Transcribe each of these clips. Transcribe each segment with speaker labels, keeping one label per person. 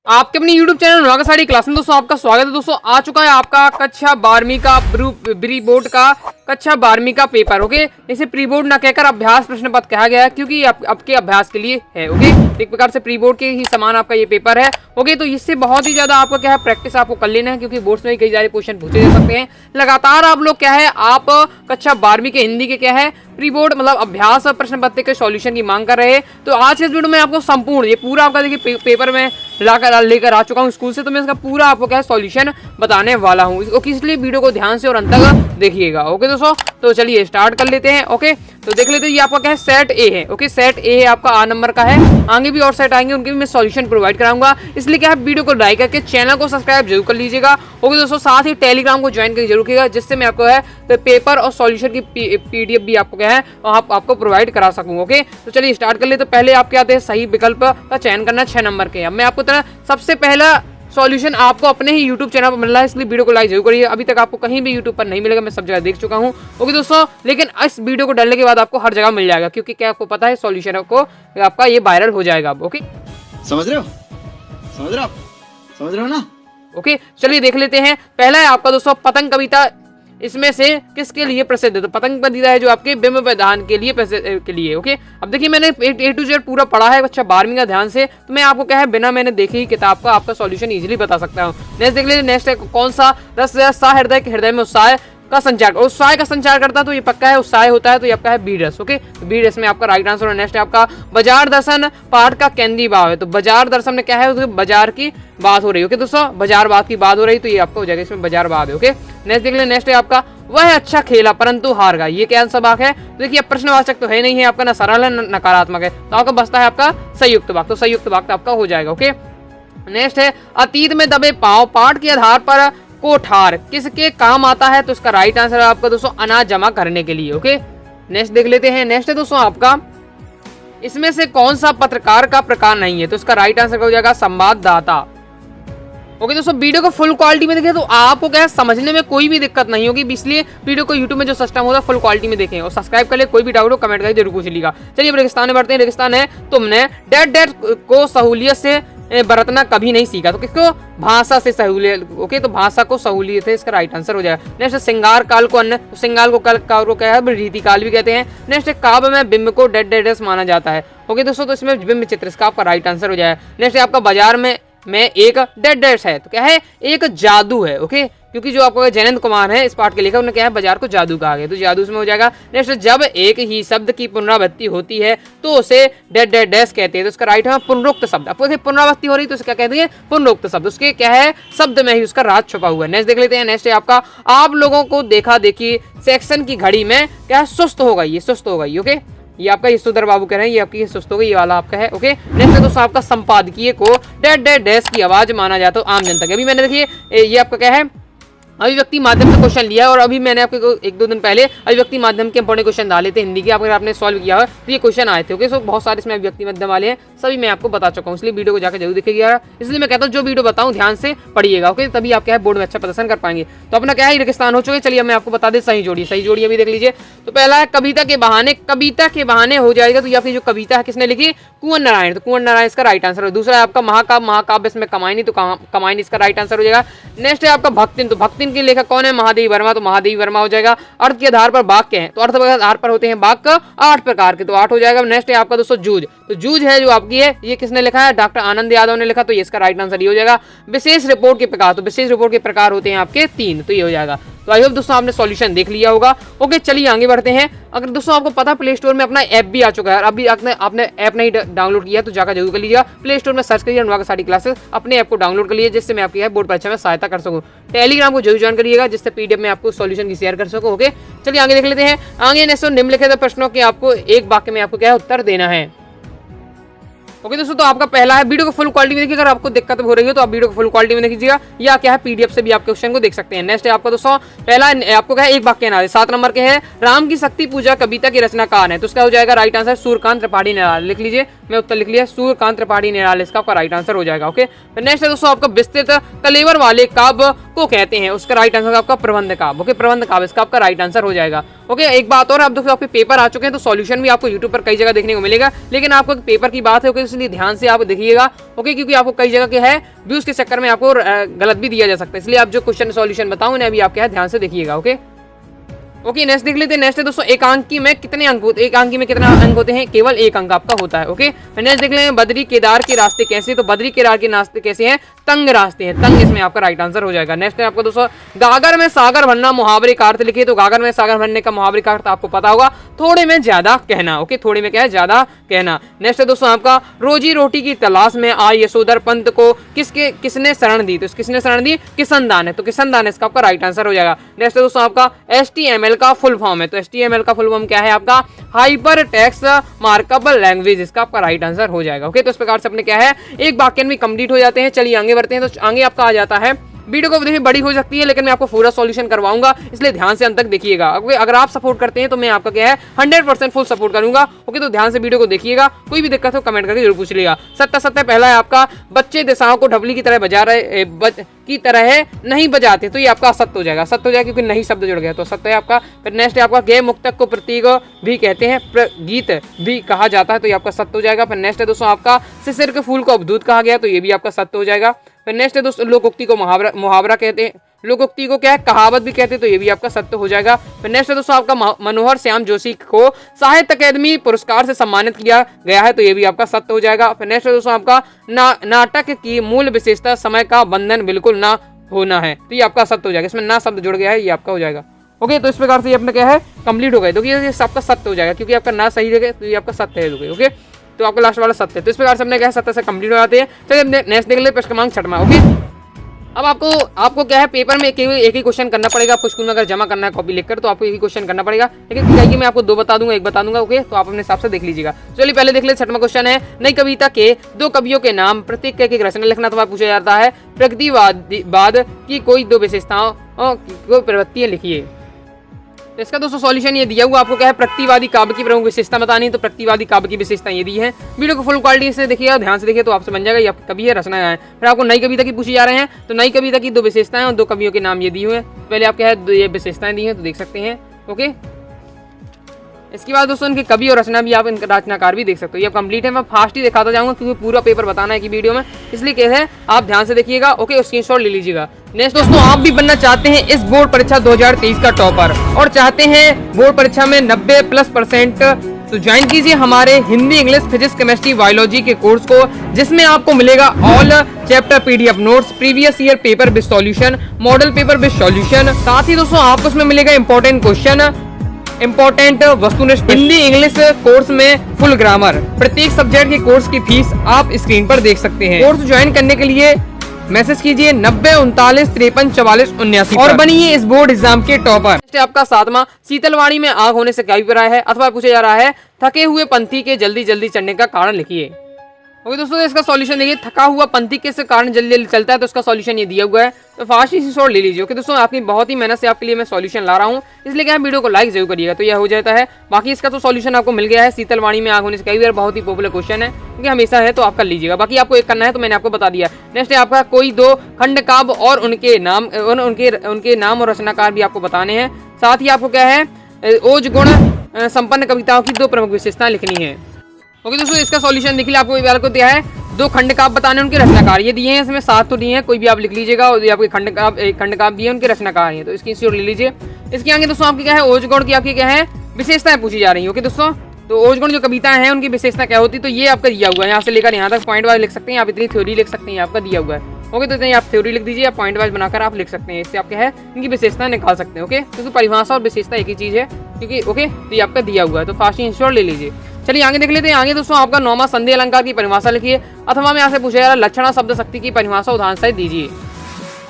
Speaker 1: आपके अपने YouTube channel अनुराग sari class में दोस्तों आपका स्वागत है। दोस्तों आ चुका है आपका कक्षा 12वीं का प्री बोर्ड का कक्षा 12वीं का पेपर। ओके, इसे प्री बोर्ड ना कहकर अभ्यास प्रश्न पत्र कहा गया है क्योंकि ये आपके अभ्यास के लिए है। ओके, एक प्रकार से प्री बोर्ड के ही समान आपका ये पेपर है। ओके, तो इससे बहुत ही ज्यादा आपका क्या है प्रैक्टिस आपको कर लेना है क्योंकि बोर्ड्स में कई सारे क्वेश्चन पूछे जा सकते हैं लगातार। आप लोग क्या है आप कक्षा 12वीं के हिंदी के क्या है प्री बोर्ड मतलब अभ्यास प्रश्न पत्र के सॉल्यूशन की मांग कर रहे हैं। तो आज के इस वीडियो में आपको संपूर्ण ये पूरा आपका देखिए पेपर में लेकर आ चुका हूँ स्कूल से, तो मैं इसका पूरा आपको क्या है सॉल्यूशन बताने वाला हूँ। इसलिए वीडियो को ध्यान से और अंत तक देखिएगा। ओके दोस्तों, तो चलिए स्टार्ट कर लेते हैं। ओके, तो देख लेते हैं ये आपका क्या है सेट ए है। ओके, सेट ए है आपका आ नंबर का है। आगे भी और सेट आएंगे, उनके भी मैं सॉल्यूशन प्रोवाइड कराऊंगा। इसलिए क्या है वीडियो को लाइक करके चैनल को सब्सक्राइब जरूर कर लीजिएगा। ओके दोस्तों, साथ ही टेलीग्राम को ज्वाइन करके जरूर कीजिएगा जिससे मैं आपको है तो पेपर और सॉल्यूशन की पीडीएफ भी आपको क्या है आपको प्रोवाइड करा सकूँ। ओके, तो चलिए स्टार्ट कर ले। तो पहले आप क्या आते हैं सही विकल्प का चयन करना 6 नंबर के। अब मैं आपको तरह सबसे पहला सॉल्यूशन आपको अपने ही YouTube चैनल पर मिल रहा है, इसलिए वीडियो को लाइक जरूर करिए। अभी तक आपको कहीं भी YouTube पर नहीं मिलेगा, मैं सब जगह देख चुका हूं। ओके दोस्तों, लेकिन इस वीडियो को डालने के बाद आपको हर जगह मिल जाएगा क्योंकि क्या आपको पता है सॉल्यूशन आपको आपका ये वायरल हो जाएगा। ओके,
Speaker 2: समझ रहे हो ना?
Speaker 1: ओके, चलिए देख लेते हैं। पहला है आपका दोस्तों पतंग कविता इसमें से किसके लिए प्रसिद्ध है? तो पतंग कविता है जो आपके बिंब प्रदान के लिए के लिए। ओके, अब देखिए मैंने A to Z पूरा पढ़ा है अच्छा 12वीं का ध्यान से, तो मैं आपको क्या है बिना मैंने देखे ही किताब का आपका सॉल्यूशन इजीली बता सकता हूँ। नेक्स्ट देख लीजिए, नेक्स्ट है कौन सा रस हृदय के हृदय में उत्साह का संचार उत्साह का संचार करता है, तो ये पक्का है उत्साह होता है, तो ये आपका है बी रस। ओके, बी रस में आपका राइट आंसर है। नेक्स्ट है आपका बाजार दर्शन पाठ का केंद्रीय भाव है, तो बाजार दर्शन में क्या है तो बाजार की बात हो रही है। ओके दोस्तों, बाजार बात की बात हो रही, तो ये आपका हो जाएगा इसमें बाजार बात है। ओके, नेक्स्ट देख ले। नेक्स्ट है आपका वह अच्छा खेला परंतु हार गया, ये क्या सा वाक्य है? तो देखिए प्रश्नवाचक तो है नहीं है आपका, ना सरल है ना नकारात्मक है, तो आपका बचता है आपका संयुक्त वाक्य, तो संयुक्त वाक्य आपका हो जाएगा। ओके, नेक्स्ट है अतीत में दबे पांव पाठ के आधार पर कोठार किसके काम आता है? तो इसका राइट आंसर है आपका दोस्तों अनाज जमा करने के लिए। ओके, नेक्स्ट देख लेते हैं। नेक्स्ट है दोस्तों आपका इसमें से कौन सा पत्रकार का प्रकार नहीं है? तो इसका राइट आंसर हो जाएगा संवाददाता। ओके दोस्तों, वीडियो को फुल क्वालिटी में देखें तो आपको क्या है समझने में कोई भी दिक्कत नहीं होगी, इसलिए वीडियो को यूट्यूब में जो सिस्टम होता है फुल क्वालिटी में देखें और सब्सक्राइब कर ले। कोई भी डाउट हो कमेंट करके जरूर पूछ लीजिएगा। चलिए अब रेगिस्तान में बढ़ते हैं। रेगिस्तान है तुमने डेट को सहूलियत से बरतना कभी नहीं सीखा, तो किसको? भाषा से सहूलियत। ओके, तो भाषा को सहूलियत है, इसका राइट आंसर हो जाएगा। नेक्स्ट श्रृंगार काल को अन्य श्रृंगार को काल को क्या है रीति काल भी कहते हैं। नेक्स्ट काव्य में बिंब को डेड माना जाता है। ओके दोस्तों, तो इसमें बिंब चित्र इसका आपका राइट आंसर हो जाएगा। नेक्स्ट आपका बाजार में एक डेड है, तो क्या है एक जादू है। ओके, क्योंकि जो आपको जयंत कुमार है इस पाठ के लेखक उन्होंने क्या है बाजार को जादू कहा गया, तो जादू इसमें हो जाएगा। नेक्स्ट जब एक ही शब्द की पुनरावृत्ति होती है तो उसे डेड कहते हैं, तो इसका राइट है पुनरुक्त शब्द। आपको पुनरावृत्ति हो रही तो क्या कहते हैं पुनरुक्त शब्द, उसके क्या है शब्द में ही उसका राज छुपा हुआ है। नेक्स्ट देख लेते हैं। नेक्स्ट है आपका आप लोगों को देखा देखी सेक्शन की घड़ी में क्या है सुस्त हो गई, ये सुस्त हो गई। ओके, ये आपका यशोधर बाबू कह रहे हैं ये आपकी सुस्त हो गई, ये वाला आपका है। ओके, नेक्स्ट है दोस्तों आपका संपादकीय को डेड की आवाज माना जाता है आम जनता के। अभी मैंने देखिए ये आपका क्या है अभिव्यक्ति माध्यम से क्वेश्चन लिया है और अभी मैंने आपको 1-2 दिन पहले अभिव्यक्ति माध्यम के इंपॉर्टेंट क्वेश्चन डाले थे हिंदी के, अगर आपने सॉल्व किया है तो ये क्वेश्चन आए थे। ओके, सो बहुत सारे इसमें अभिव्यक्ति माध्यम वाले हैं, सभी मैं आपको बता चुका हूँ, इसलिए वीडियो को जाकर जरूर देखिएगा। इसलिए मैं कहता हूँ जो वीडियो बताऊँ ध्यान से पढ़िएगा। ओके, तभी आप क्या है बोर्ड में अच्छा प्रदर्शन कर पाएंगे। तो अपना क्या है रेगिस्तान हो चुके। चलिए मैं आपको बता दें सही जोड़ी अभी देख लीजिए। तो पहला है कविता के बहाने हो जाएगा, तो ये आपकी जो कविता है किसने लिखी? कुंवर नारायण, तो कुंवर नारायण इसका राइट आंसर है। दूसरा है आपका महाकाव्य इसमें कमायनी, तो कमायनी इसका राइट आंसर हो जाएगा। नेक्स्ट है आपका भक्तिन, तो भक्तिन के लेखक कौन है? महादेवी वर्मा, तो महादेवी वर्मा हो जाएगा। अर्थ के आधार पर वाक्य हैं, तो अर्थ के आधार पर होते हैं वाक्य 8 प्रकार के, तो 8 हो जाएगा। नेक्स्ट है आपका दोस्तों जूझ, तो जूझ है जो आपकी है ये किसने लिखा है? डॉक्टर आनंद यादव ने लिखा, तो ये इसका राइट आंसर ये हो जाएगा। विशेष रिपोर्ट के प्रकार, तो विशेष रिपोर्ट के प्रकार होते हैं आपके 3, तो ये हो जाएगा। तो आई होप दोस्तों आपने सॉल्यूशन देख लिया होगा। ओके, चलिए आगे बढ़ते हैं। अगर दोस्तों आपको पता प्ले स्टोर में अपना ऐप भी आ चुका है, अभी आपने ऐप नहीं डाउनलोड किया तो जाकर जरूर कर लीजिएगा। प्ले स्टोर में सर्च करिए अनुराग साड़ी क्लासेस, अपने ऐप को डाउनलोड कर लीजिए जिससे मैं आपकी बोर्ड परीक्षा में सहायता कर सकूँ। टेलीग्राम को जरूर ज्वाइन करिएगा जिससे पीडीएफ में आपको सॉल्यूशन की शेयर कर सकूँ। ओके, चलिए आगे देख लेते हैं। आगे नेक्स्ट निम्नलिखित प्रश्नों के आपको एक वाक्य में आपको क्या है उत्तर देना है। ओके दोस्तों, तो आपका पहला है वीडियो को फुल क्वालिटी में देखिए, अगर आपको दिक्कत हो रही है तो आप वीडियो को फुल क्वालिटी में देखिएगा या क्या है पीडीएफ से भी आप क्वेश्चन को देख सकते हैं। नेक्स्ट है आपका दोस्तों पहला आपको क्या है एक वाक्य ना 7 नंबर के है राम की शक्ति पूजा कविता की रचनाकार है, तो उसका हो जाएगा राइट आंसर सूर्यकांत त्रिपाठी निराला। लिख लीजिए, मैं उत्तर लिख लिया सूर्यकांत त्रिपाठी निराला, इसका आपका राइट आंसर हो जाएगा। ओके, नेक्स्ट है दोस्तों आपका विस्तृत कलेवर वाले काव्य को कहते हैं? उसका राइट आंसर आपका प्रबंध काव्य। ओके, प्रबंध काव्य इसका आपका राइट आंसर हो जाएगा। ओके, एक बात और, आप दोस्तों आपके पेपर आ चुके हैं तो सॉल्यूशन भी आपको यूट्यूब पर कई जगह देखने को मिलेगा, लेकिन आपको पेपर की बात है ओके, इसलिए ध्यान से आप देखिएगा। ओके, क्योंकि आपको कई जगह के है व्यूज के चक्कर में आपको गलत भी दिया जा सकता है, इसलिए आप जो क्वेश्चन सॉल्यूशन बताऊं उन्हें अभी आपके है ध्यान से देखिएगा। ओके ओके, नेक्स्ट देख लेते हैं। नेक्स्ट है दोस्तों, एकांकी में कितने अंक होते हैं? एकांकी में कितना अंक होते हैं? केवल एक अंक आपका होता है। ओके, नेक्स्ट देख लें, बद्री केदार के रास्ते कैसे? तो बद्री केदार के रास्ते कैसे हैं? तंग रास्ते हैं, तंग इसमें आपका राइट आंसर हो जाएगा। नेक्स्ट है आपको दोस्तों, गागर में सागर भरना मुहावरे का अर्थ लिखिए। तो गागर में सागर भरने का मुहावरे का अर्थ आपको पता होगा, थोड़े में ज्यादा कहना। ओके, थोड़े में क्या है? ज्यादा कहना। नेक्स्ट है दोस्तों आपका, रोजी रोटी की तलाश में आए यशोधर पंत को किसने शरण दी? तो किसने शरण दी? किशन दान है, तो किशन दान इसका आपका राइट आंसर हो जाएगा। नेक्स्ट है दोस्तों आपका, HTML का फुल फॉर्म है। तो HTML का फुल फॉर्म क्या है आपका? हाइपर टेक्स्ट मार्कअप लैंग्वेज, इसका आपका राइट आंसर हो जाएगा। ओके, तो इस प्रकार से अपने क्या है, एक वाक्य भी कंप्लीट हो जाते हैं। चलिए आगे बढ़ते हैं। तो आगे आपका आ जाता है, वीडियो को देखिए बड़ी हो सकती है लेकिन मैं आपको पूरा सॉल्यूशन करवाऊंगा, इसलिए ध्यान से अंत तक देखिएगा। अगर आप सपोर्ट करते हैं तो मैं आपका क्या है 100% फुल सपोर्ट करूंगा। ओके, तो ध्यान से वीडियो को देखिएगा, कोई भी दिक्कत हो कमेंट करके जरूर पूछ लिएगा। सत्य पहला है आपका, बच्चे दिशाओं को ढबली की तरह बजा रहे की तरह है नहीं बजाते, तो ये आपका असत्य हो जाएगा। सत्य हो जाएगा क्योंकि नहीं शब्द जुड़ गया, तो सत्य है आपका। फिर नेक्स्ट है आपका, गे मुक्तक को प्रतीक भी कहते हैं, गीत भी कहा जाता है, तो ये आपका सत्य हो जाएगा। फिर नेक्स्ट है दोस्तों आपका, शिशिर के फूल को अवधूत कहा गया, तो ये भी आपका सत्य हो जाएगा। फिर नेक्स्ट है दोस्तों, लोकोक्ति को मुहावरा कहते हैं, लोकोक्ति को क्या है? कहावत भी कहते हैं, तो ये भी आपका सत्य हो जाएगा। फिर नेक्स्ट है दोस्तों आपका, मनोहर श्याम जोशी को साहित्य अकादमी पुरस्कार से सम्मानित किया गया है, तो ये भी आपका सत्य हो जाएगा। फिर नेक्स्ट है दोस्तों आपका, नाटक की मूल विशेषता समय का बंधन बिल्कुल ना होना है, तो ये आपका सत्य हो जाएगा। इसमें ना शब्द जुड़ गया है, ये आपका हो जाएगा। ओके, तो इस प्रकार से ये अपने क्या है कंप्लीट हो गए, तो ये आपका सत्य हो जाएगा क्योंकि आपका ना सही जगह, तो ये आपका सत्य है। ओके, तो आपका लास्ट वाला सत्य है। तो इस प्रकार से अपने क्या है सत्य से कंप्लीट हो जाते हैं। चलिए नेक्स्ट देख लेते हैं, प्रश्न क्रमांक 6वां। ओके, अब आपको क्या है, पेपर में एक ही क्वेश्चन करना पड़ेगा। आपको स्कूल में अगर जमा करना है कॉपी लिखकर, तो आपको एक ही क्वेश्चन करना पड़ेगा, लेकिन क्या मैं आपको 2 बता दूंगा, 1 बता दूंगा। ओके, तो आप अपने हिसाब से देख लीजिएगा। चलिए पहले देख ले, 6वां क्वेश्चन है, नई कविता के 2 कवियों के नाम, प्रत्येक का एक रचना लिखना। तो पूछा जाता है, प्रगतिवाद की कोई 2 विशेषताओं को प्रवृत्तियां लिखिए। तो इसका दोस्तों सॉल्यूशन ये दिया हुआ, आपको क्या है प्रतिवादी काव्य की प्रमुख विशेषता बतानी है। तो प्रतिवादी काव्य की विशेषता ये दी है। वीडियो को फुल क्वालिटी से देखिए, ध्यान से देखिए, तो आपसे बन जाएगा ये कवि है, रचना है। फिर आपको नई कविता की पूछी जा रहे हैं, तो नई कविता की 2 विशेषताएं और 2 कवियों के नाम ये दी हुए हैं। पहले आप क्या है ये विशेषताएं दी हैं, तो देख सकते हैं। ओके, इसके बाद दोस्तों इनके कवि और रचना भी आप इनका रचनाकार भी देख सकते हो। ये कंप्लीट है, मैं फास्ट ही दिखाता जाऊंगा क्योंकि पूरा पेपर बताना है कि वीडियो में, इसलिए क्या है आप ध्यान से देखिएगा। ओके, स्क्रीनशॉट ले लीजिएगा। नेक्स्ट दोस्तों, आप भी बनना चाहते हैं इस बोर्ड परीक्षा 2023 का टॉपर और चाहते हैं बोर्ड परीक्षा में 90+%, तो ज्वाइन कीजिए हमारे Hindi, English, physics, chemistry, biology के कोर्स को, जिसमें आपको मिलेगा all chapter PDF notes, previous year paper with solution, model paper with solution. साथ ही दोस्तों आपको उसमें मिलेगा इंपॉर्टेंट क्वेश्चन, इंपॉर्टेंट वस्तुनिष्ठ हिंदी इंग्लिश कोर्स में फुल ग्रामर। प्रत्येक सब्जेक्ट के कोर्स की फीस आप स्क्रीन पर देख सकते हैं। कोर्स ज्वाइन करने के लिए मैसेज कीजिए 90 39 53 44 79 और बनिए इस बोर्ड एग्जाम के टॉपर। आपका 7वां, शीतलवाणी में आग होने से क्या अभिप्राय है? अथवा पूछा जा रहा है, थके हुए पंथी के जल्दी जल्दी चढ़ने का कारण लिखिए। ओके दोस्तों, इसका सॉल्यूशन देखिए, थका हुआ पंथी किस कारण जल्दी जल्दी चलता है, तो इसका सॉल्यूशन ये दिया हुआ है, तो फास्ट ही शॉर्ट ले लीजिए। ओके दोस्तों, आपकी बहुत ही मेहनत से आपके लिए मैं सॉल्यूशन ला रहा हूँ, इसलिए क्या वीडियो को लाइक जरूर करिएगा, तो यह हो जाता है। बाकी इसका तो सॉल्यूशन आपको मिल गया है, शीतलवाणी में आग होने से कई बार, बहुत ही पॉपुलर क्वेश्चन है क्योंकि हमेशा है, तो आप कर लीजिएगा। बाकी आपको एक करना है, तो मैंने आपको बता दिया। नेक्स्ट है आपका, कोई 2 खंड काव्य और उनके नाम और रचनाकार भी आपको बताने हैं। साथ ही आपको क्या है, ओज गुण संपन्न कविताओं की 2 प्रमुख विशेषताएं लिखनी है। ओके दोस्तों, इसका सॉल्यूशन देखिए, आपको दिया है 2 खंड काव्य बताने, उनके रचनाकार ये दिए हैं, इसमें 7 तो दिए हैं, कोई भी आप लिख लीजिएगा। और आपके खंड काव्य दिए, उनके रचनाकार हैं, तो इसकी स्क्रीनशॉट ले लीजिए। इसके आगे दोस्तों आपकी क्या है, ओजगुण की आपकी क्या है विशेषताएं पूछी जा रही है। ओके दोस्तों, तो ओजगुण जो कविताएं हैं उनकी विशेषता क्या होती है, तो ये आपका दिया हुआ है, यहाँ से लेकर यहाँ तक पॉइंट वाइज लिख सकते हैं आप, इतनी थ्योरी लिख सकते हैं, आपका दिया हुआ है। ओके, तो इतनी आप थ्योरी लिख दीजिए, आप पॉइंट वाइज बनाकर आप लिख सकते हैं, इससे आप क्या है इनकी विशेषता निकाल सकते हैं। ओके, क्योंकि परिभाषा और विशेषता एक ही चीज है, क्योंकि ओके तो ये आपका दिया हुआ है, तो फास्ट इंश्योर ले लीजिए। चलिए आगे देख लेते हैं। आगे दोस्तों आपका 9वां, संधि अलंकार की परिभाषा लिखिए। अथवा में यहाँ से पूछा जा रहा है, लक्षणा शब्द शक्ति की परिभाषा उदाहरण सहित दीजिए।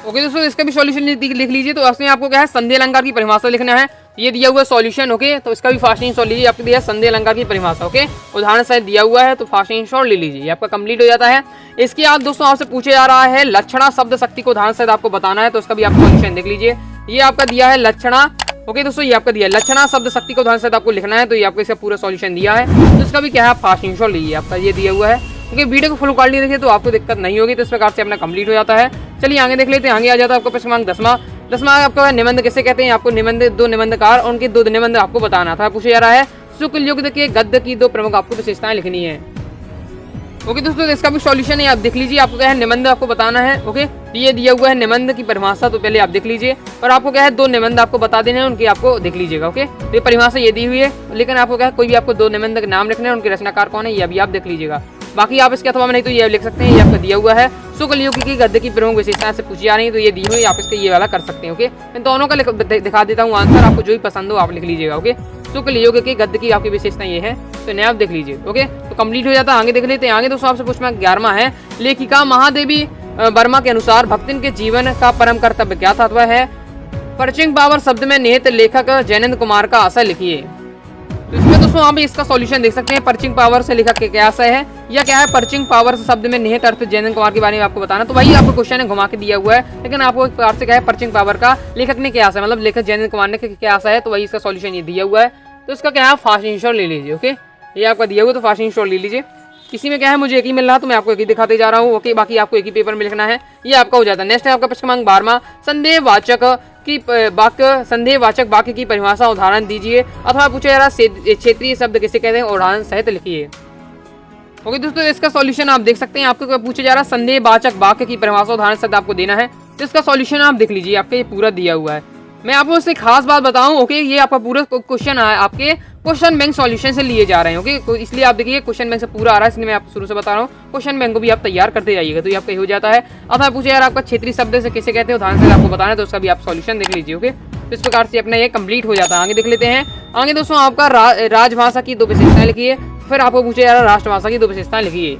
Speaker 1: ओके दोस्तों, इसका भी सॉल्यूशन लिख लीजिए। तो इसमें आपको क्या है, संधि अलंकार की परिभाषा लिखना है, ये दिया हुआ सॉल्यूशन। ओके, तो इसका भी फास्टिंग शॉर्ट लीजिए, आपको दिया संधि अलंकार की परिभाषा। ओके, उदाहरण सहित दिया हुआ है, तो फास्टिंग शॉर्ट ले लीजिए, आपका कंप्लीट हो जाता है। इसके बाद दोस्तों आपसे पूछे जा रहा है, लक्षणा शब्द शक्ति को उदाहरण सहित आपको बताना है, तो इसका भी आप सॉल्यूशन देख लीजिए। ये आपका दिया है लक्षणा। ओके दोस्तों, ये आपका दिया है लक्षणा शब्द शक्ति को उदाहरण सहित आपको लिखना है, तो ये आपको इसका पूरा सॉल्यूशन दिया है, तो इसका भी क्या है फास्टिंग शॉर्ट लीजिए, आपका ये दिया हुआ है। क्योंकि वीडियो को फुल क्वालिटी देखिए तो आपको दिक्कत नहीं होगी। तो इस प्रकार से अपना कंप्लीट हो जाता है। चलिए आगे देख लेते हैं। आगे आ जाता है आपका प्रश्न क्रमांक 10वां आपका निबंध किसे कहते हैं। आपको निबंध, दो निबंधकार और उनके दो निबंध आपको बताना था। पूछा जा रहा है शुक्ल युग के गद्य की दो प्रमुख आपको विशेषताएं लिखनी है। ओके दोस्तों, इसका भी सॉल्यूशन है, आप देख लीजिए। आपको क्या है, निबंध आपको बताना है। ओके, ये दिया हुआ है निबंध की परिभाषा, तो पहले आप देख लीजिए। और आपको क्या है, दो निबंध आपको बता देने हैं, उनकी आपको देख लीजिएगा। ओके, तो ये परिभाषा ये दी हुई है, लेकिन आपको क्या है, कोई भी आपको दो निबंध के नाम लिखने हैं, उनके रचनाकार कौन है ये भी आप देख लीजिएगा। बाकी आप इसके अथवा में नहीं तो ये लिख सकते हैं, ये आपका दिया हुआ है। शुक्ल युग की गद्य की प्रमुख विशेषताएं से पूछी जा रही है, तो ये दी हुई, आप इसका ये वाला कर सकते हैं। ओके, मैं दोनों का दिखा देता हूँ आंसर, आपको जो भी पसंद हो आप लिख लीजिएगा। ओके, शुक्ल युग की गद्य की आपकी विशेषता ये है, तो नया आप देख लीजिए। ओके, तो कंप्लीट हो जाता है। आगे देख लेते हैं। आगे दोस्तों आपसे पूछना 11वां है, लेखिका महादेवी वर्मा के अनुसार भक्तिन के जीवन का परम कर्तव्य क्या था। वह है पर्चिंग पावर शब्द में निहित लेखक जैनंद कुमार का आशय लिखिए। तो इसमें दोस्तों आप इसका सॉल्यूशन देख सकते हैं। पर्चिंग पावर से लेखक के क्या आशय है, या क्या है पर्चिंग पावर शब्द में निहित अर्थ जैनंद कुमार के बारे में आपको बताना। तो वही आपको क्वेश्चन है, घुमा के दिया हुआ है, लेकिन आपको एक प्रकार से क्या है, पर्चिंग पावर का लेखक ने क्या आशय, मतलब लेखक जैनंद कुमार ने क्या आशय है, तो वही इसका सॉल्यूशन ये दिया हुआ है। तो इसका क्या है, फास्ट इंश्योर ले लीजिए। ओके, ये आपका दिया हुआ, तो फास्ट इंश्योर ले लीजिए। किसी में क्या है, मुझे एक ही मिल रहा, तो मैं आपको एक ही दिखाते जा रहा हूँ। ओके, बाकी आपको एक ही पेपर में लिखना है, ये आपका हो जाता है। नेक्स्ट है आपका प्रश्न क्रमांक 12वां, संदेहवाचक वाक्य की परिभाषा उदाहरण दीजिए, अथवा पूछा जा रहा क्षेत्रीय शब्द किसे कहते हैं, उदाहरण सहित लिखिए। ओके दोस्तों, इसका सॉल्यूशन आप देख सकते हैं। आपको पूछा जा रहा है संदेहवाचक वाक्य की परिभाषा उदाहरण सहित आपको देना है, तो इसका सॉल्यूशन आप देख लीजिए। आपका ये पूरा दिया हुआ है। मैं आपको इससे खास बात बताऊं, ओके, ये आपका पूरा क्वेश्चन है, आपके क्वेश्चन बैंक सॉल्यूशन से लिए जा रहे हैं। ओके, इसलिए आप देखिए क्वेश्चन बैंक से पूरा आ रहा है, इसलिए मैं आपको शुरू से बता रहा हूँ। क्वेश्चन बैंक को भी आप तैयार करते जाइएगा, तो ये आपका हो जाता है। अब आप पूछे यार आपका क्षेत्रीय शब्द से किसे कहते हैं, उदाहरण से आपको बताना है, तो उसका भी आप सॉल्यूशन देख लीजिए। ओके, तो इस प्रकार से अपना ये कंप्लीट हो जाता है। आगे देख लेते हैं। आगे दोस्तों आपका राजभाषा की दो विशेषताएं लिखिए, फिर आपको पूछे जा रहा है राष्ट्रभाषा की दो विशेषताएं लिखिए।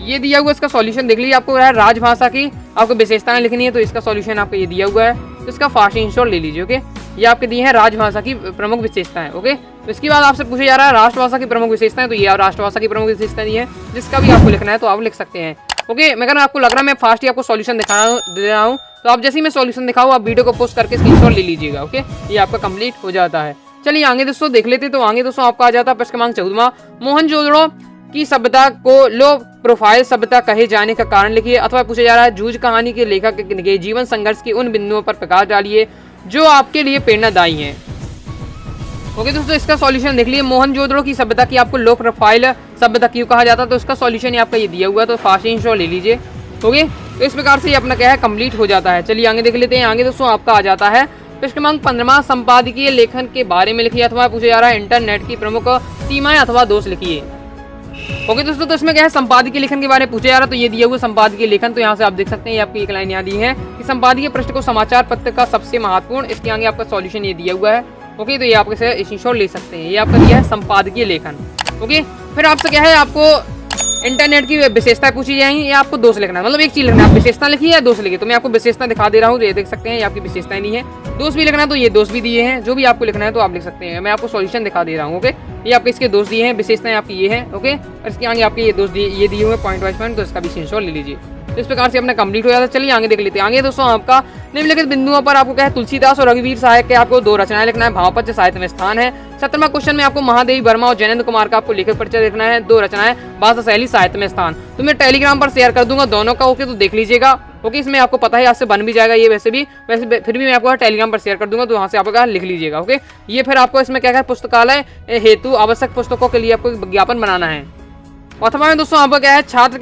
Speaker 1: ये दिया हुआ, इसका सॉल्यूशन देख लीजिए। आपको राजभाषा की आपको विशेषताएं लिखनी है, तो इसका सॉल्यूशन आपको ये दिया हुआ है, तो इसका फास्ट इंश्योर ले लीजिए। ओके, ये आपके दिए हैं राजभाषा की प्रमुख विशेषताएं। ओके, तो इसके बाद आपसे पूछा जा रहा है राष्ट्रभाषा की प्रमुख विशेषताएं, तो ये राष्ट्रभाषा की प्रमुख विशेषताएं दी है, जिसका भी आपको लिखना है तो आप लिख सकते हैं। ओके, मगर आपको लग रहा है मैं फास्ट ही आपको सॉल्यूशन दे रहा हूँ, तो आप जैसे ही मैं सॉल्यूशन दिखाऊँ आप वीडियो को पोस्ट करके स्क्रीनशॉट ले लीजिएगा। ओके, ये आपका कंप्लीट हो जाता है। चलिए आगे दोस्तों देख लेते। तो आगे दोस्तों आपका आ जाता है प्रश्न क्रमांक 14वां, मोहनजोदड़ो की सभ्यता को लो प्रोफाइल सभ्यता कहे जाने का कारण लिखिए, अथवा पूछा जा रहा है जूझ कहानी के लेखक के जीवन संघर्ष के उन बिंदुओं पर प्रकाश डालिए जो आपके लिए प्रेरणादायी हैं। ओके दोस्तों, इसका सॉल्यूशन देख लीजिए। मोहनजोदड़ो की सभ्यता की आपको लो प्रोफाइल सभ्यता क्यों कहा जाता है, तो इसका सॉल्यूशन आपका ये दिया हुआ है, तो फास्ट इंश्योर ले लीजिए। ओके, तो इस प्रकार से ये अपना क्या है, कंप्लीट हो जाता है। चलिए आगे देख लेते हैं। आगे दोस्तों आपका आ जाता है प्रश्न क्रमांक 15वां, संपादकीय लेखन के बारे में लिखिए, अथवा पूछा जा रहा है इंटरनेट की प्रमुख सीमाएं अथवा दोष लिखिए। ओके दोस्तों, तो इसमें क्या है, संपादकीय लेखन के बारे में पूछा जा रहा है, तो ये दिया हुआ संपादकीय लेखन, तो यहाँ से आप देख सकते हैं, ये आपकी एक लाइन यहाँ दी है कि संपादकीय पृष्ठ को समाचार पत्र का सबसे महत्वपूर्ण, इसके आगे आपका सॉल्यूशन ये दिया हुआ है। ओके, तो ये आप इसे स्क्रीनशॉट ले सकते हैं। ये आपका दिया है संपादकीय लेखन। ओके, फिर आपसे क्या है, आपको इंटरनेट की विशेषताएं पूछी जाएंगी, या आपको दोष लिखना है, मतलब एक चीज लिखना है, आप विशेषता लिखिए या दोष लिखिए। तो मैं आपको विशेषता दिखा दे रहा हूँ, तो ये देख सकते हैं, ये आपकी विशेषताएं नहीं है। दोष भी लिखना है, तो ये दोष भी दिए हैं, जो भी आपको लिखना है तो आप लिख सकते हैं। मैं आपको सॉल्यूशन दिखा दे रहा हूँ। ओके, ये आपके इसके दोष दिए हैं, विशेषताएं आपकी ये है। ओके, और इसके आगे आपके ये दोष ये दिए हुए पॉइंट वाइज पॉइंट, तो इसका भी स्क्रीनशॉट ले लीजिए। तो इस प्रकार से अपना कंप्लीट हो जाता है। चलिए आगे देख लेते हैं। आगे दोस्तों आपका निम्नलिखित बिंदुओं पर आपको क्या है, तुलसीदास और रघुवीर सहायक के आपको दो रचनाएं लिखना है, भावपद्य साहित्य में स्थान है। 17वां क्वेश्चन में आपको महादेवी वर्मा और जैनंद कुमार का आपको लेखक परिचय लिखना है, दो रचनाएं, भाषा शैली साहित्य में स्थान। तो मैं टेलीग्राम पर शेयर कर दूंगा दोनों का। ओके, तो देख लीजिएगा। ओके, इसमें आपको पता है आपसे बन भी जाएगा ये, वैसे फिर भी मैं आपको टेलीग्राम पर शेयर कर दूंगा, तो वहाँ से आपको लिख लीजिएगा। ओके, ये फिर आपको इसमें क्या है, पुस्तकालय हेतु आवश्यक पुस्तकों के लिए आपको विज्ञापन बनाना है। अथवा में दोस्तों आपका क्या है, छात्र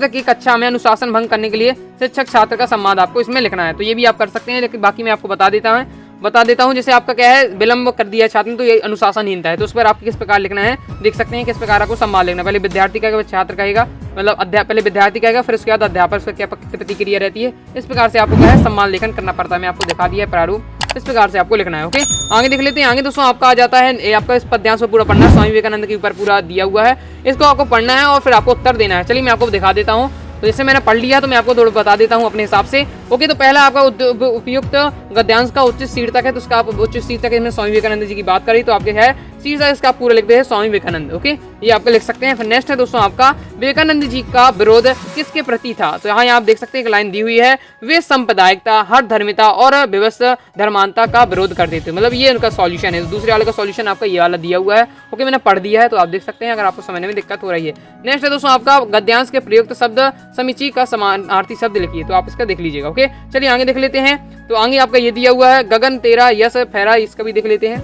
Speaker 1: की कक्षा में अनुशासन भंग करने के लिए शिक्षक छात्र का संवाद आपको इसमें लिखना है, तो ये भी आप कर सकते हैं। लेकिन बाकी मैं आपको बता देता हूँ। जैसे आपका क्या है, विलंब कर दिया छात्र ने, तो ये अनुशासनहीनता है, तो उस पर आपको किस प्रकार लिखना है, देख सकते हैं किस प्रकार आपको संवाद लिखना है। पहले विद्यार्थी कहेगा, छात्र कहेगा, मतलब पहले विद्यार्थी कहेगा, फिर उसके बाद अध्यापक, उसका क्या प्रतिक्रिया रहती है। इस प्रकार से आपको क्या है, सम्मान लेखन करना पड़ता है। मैं आपको दिखा दिया है प्रारूप, इस प्रकार से आपको लिखना है। ओके, आगे देख लेते हैं। आगे दोस्तों आपका आ जाता है, ये आपका इस पद्यांश को पूरा पढ़ना है, स्वामी विवेकानंद के ऊपर पूरा दिया हुआ है, इसको आपको पढ़ना है और फिर आपको उत्तर देना है। चलिए मैं आपको दिखा देता हूँ। तो जैसे मैंने पढ़ लिया, तो मैं आपको थोड़ा बता देता हूँ अपने हिसाब से। ओके, तो पहला आपका उपयुक्त गद्यांश का उच्च शीर्षक है, तो उसका आप उच्च शीर्षक है, इसमें स्वामी विवेकानंद जी की बात करें तो आपके है शीर्षक इसका आप पूरा लिख देते हैं स्वामी विवेकानंद। ओके, ये आपका लिख सकते हैं। फिर नेक्स्ट है दोस्तों आपका विवेकानंद जी का विरोध किसके प्रति था, तो यहाँ आप देख सकते हैं एक लाइन दी हुई है, वे सांप्रदायिकता, हर धर्मिता और व्यवस्था धर्मांता का विरोध करते थे। मतलब ये उनका सॉल्यूशन है। दूसरे वाले का सॉल्यूशन आपका ये वाला दिया हुआ है। ओके, मैंने पढ़ दिया है तो आप देख सकते हैं अगर आपको समझने में दिक्कत हो रही है। नेक्स्ट है दोस्तों आपका गद्यांश के प्रयुक्त शब्द समीची का समानार्थी शब्द लिखिए, तो आप इसका देख लीजिएगा। ओके, चलिए आगे देख लेते हैं। तो आगे आपका ये दिया हुआ है, गगन तेरा यश फहरा, इसका भी देख लेते हैं।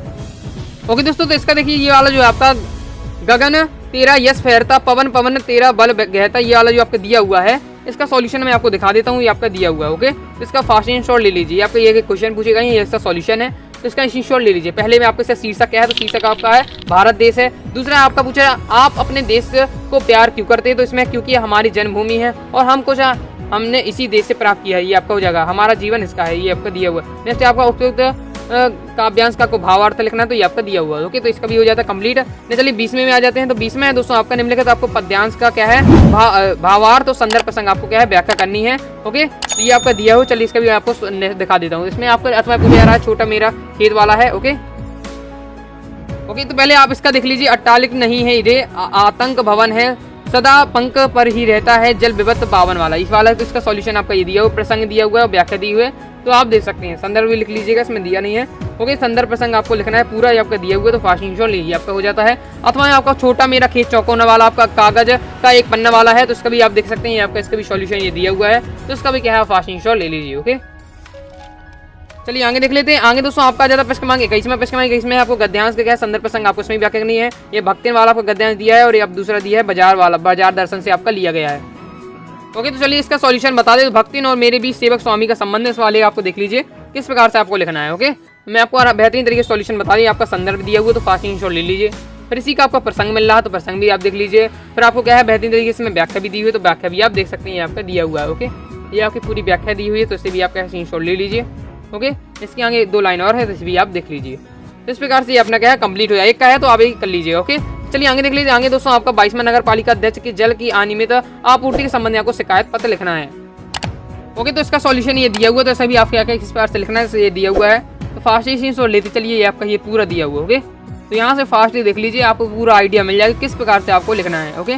Speaker 1: ओके दोस्तों, तो इसका देखिए ये वाला जो आपका गगन तेरा यश फहरता, पवन पवन तेरा बल गहता, ये वाला जो आपका दिया हुआ है, इसका सॉल्यूशन मैं आपको दिखा देता हूँ। ये आपका दिया हुआ है। ओके, तो इसका फास्ट स्क्रीनशॉट ले लीजिए। आपका ये क्वेश्चन पूछेगा, ये इसका सॉल्यूशन है, तो इसका स्क्रीनशॉट ले लीजिए। पहले में आपको इसका शीर्षक क्या है, तो शीर्षक आपका है भारत देश है। दूसरा आपका पूछा आप अपने देश को प्यार क्यों करते हैं, तो इसमें क्योंकि हमारी जन्मभूमि है और हम कुछ हमने इसी देश से प्राप्त किया है, ये आपका हो जाएगा। हमारा जीवन इसका है, ये आपका दिया हुआ है। नेक्स्ट आपका उपयुक्त काव्यांश का को भावार्थ लिखना है, तो ये आपका दिया हुआ है। ओके, तो इसका भी हो जाता है कंप्लीट। नहीं चलिए 20वें में आ जाते हैं। तो 20वें है दोस्तों आपका निम्नलिखित आपको पद्यांश का क्या है भावार्थ और संदर्भ प्रसंग आपको क्या है व्याख्या करनी है। ओके, तो ये आपका दिया हुआ। चलिए इसका भी आपको दिखा देता हूँ। इसमें आपका अथवा पूछा जा रहा है छोटा मेरा खेत वाला है। ओके, तो पहले आप इसका देख लीजिए। अट्टालिक नहीं है रे आतंक भवन है, सदा पंख पर ही रहता है जल विभक्त पावन वाला, इस वाला। तो इसका सॉल्यूशन आपका ये दिया हुआ, प्रसंग दिया हुआ है, व्याख्या दी हुई है, तो आप देख सकते हैं। संदर्भ भी लिख लीजिएगा, इसमें दिया नहीं है। ओके, संदर्भ प्रसंग आपको लिखना है पूरा, ये आपका दिया हुआ है, तो फास्ट स्क्रीनशॉट लीजिए, आपका हो जाता है। अथवा आपका छोटा मेरा खेत चौकोना वाला आपका कागज का एक पन्ना वाला है, तो इसका भी आप देख सकते हैं। ये आपका इसका भी सॉल्यूशन ये दिया हुआ है, तो इसका भी क्या है फास्ट स्क्रीनशॉट ले लीजिए। ओके, चलिए आगे देख लेते हैं। आगे दोस्तों आपका ज्यादा प्रश्न क्रमांक 21 में आपको गद्यांश का क्या है संदर्भ प्रसंग आपको इसमें व्याख्या करनी है। ये भक्तिन वाला आपको गद्यांश दिया है और ये अब दूसरा दिया है बाजार वाला, बाजार दर्शन से आपका लिया गया है। ओके, तो चलिए इसका सॉल्यूशन बता दें। तो भक्तिन और मेरे बीच सेवक स्वामी का संबंध है, इस वाले आपको देख लीजिए किस प्रकार से आपको लिखना है। ओके, मैं आपको बेहतरीन तरीके से सॉल्यूशन बता दी। आपका संदर्भ दिया हुआ, तो फास्ट स्क्रीनशॉट ले लीजिए। फिर इसी का आपका प्रसंग मिल रहा है, तो प्रसंग भी आप देख लीजिए। फिर आपको क्या है बेहतरीन तरीके से व्याख्या भी दी हुई है, तो व्याख्या भी आप देख सकते हैं, ये आपका दिया हुआ है। ओके, ये आपकी पूरी व्याख्या दी हुई है, तो इसे भी आप स्क्रीनशॉट ले लीजिए। ओके, इसके आगे 2 लाइन और है, तो इसे भी आप देख लीजिए। इस प्रकार से ये अपना क्या है कंप्लीट हो जाए। एक का है तो आप एक कर लीजिए। ओके, चलिए आगे देख लीजिए। आगे दोस्तों आपका 22वां नगर पालिका अध्यक्ष की जल की अनियमित आपूर्ति के संबंध में आपको शिकायत पत्र लिखना है। ओके, तो इसका सॉल्यूशन ये दिया हुआ है, तो ऐसा भी आपको क्या किस प्रकार से लिखना है, ये दिया हुआ है। तो फास्ट स्क्रीनशॉट लेते चलिए, ये आपका ये पूरा दिया हुआ है। ओके, तो यहाँ से फास्ट देख लीजिए, आपको पूरा आइडिया मिल जाएगा किस प्रकार से आपको लिखना है। ओके,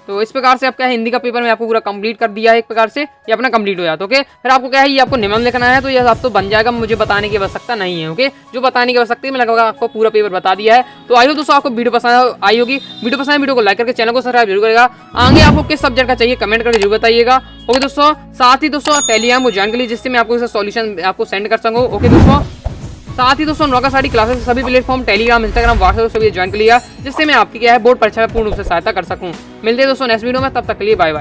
Speaker 1: तो इस प्रकार से आपका हिंदी का पेपर में आपको पूरा कंप्लीट कर दिया है। एक प्रकार से ये अपना कंप्लीट हो जाता है। ओके, फिर आपको क्या है ये आपको निबंध लिखना है, तो ये आप तो बन जाएगा, मुझे बताने की आवश्यकता नहीं है। ओके, जो बताने की आवश्यकता है मैं लगभग आपको पूरा पेपर बता दिया है। तो आई हो दोस्तों आपको वीडियो पसंद आई होगी। वीडियो पसंद है वीडियो को लाइक करके चैनल को सब्सक्राइब जरूर करेगा। आगे आपको किस सब्जेक्ट का चाहिए कमेंट करके जरूर बताइएगा। ओके दोस्तों, साथ ही दोस्तों टेलीग्राम को ज्वाइन कर लीजिए, जिससे मैं आपको इसका सॉल्यूशन आपको सेंड कर सकूँ। ओके दोस्तों, साथ ही दोस्तों नौका सारी क्लासेस सभी प्लेटफॉर्म टेलीग्राम इंस्टाग्राम व्हाट्सएप सभी ज्वाइन कर लिया, जिससे मैं आपकी क्या है बोर्ड परीक्षा में पूर्ण रूप से सहायता कर सकूं। मिलते हैं दोस्तों नेक्स्ट वीडियो में, तब तक के लिए बाय बाय।